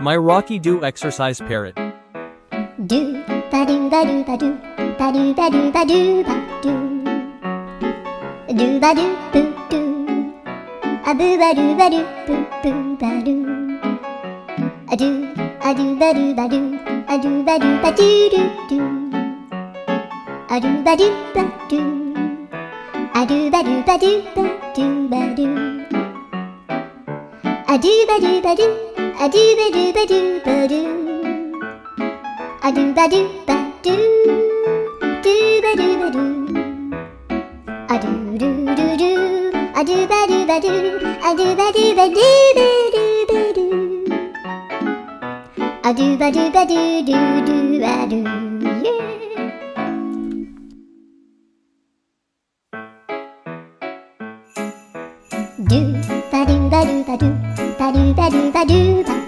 My Rocky Do exercise parrot. Do ba do ba do ba do ba do ba do ba do ba do do ba do boo do a boo ba do ba do boo boo ba do a do ba do ba do a do ba do ba do do do a do ba do ba do a do ba do ba do ba do ba do a do ba do ba do a do ba do ba do ba do a do ba do ba do do ba do ba do a do do do do a do ba do ba do a do ba do ba do ba do ba do a do ba do ba do do do ba do yeah. Do ba do ba do ba do ba do ba do ba do ba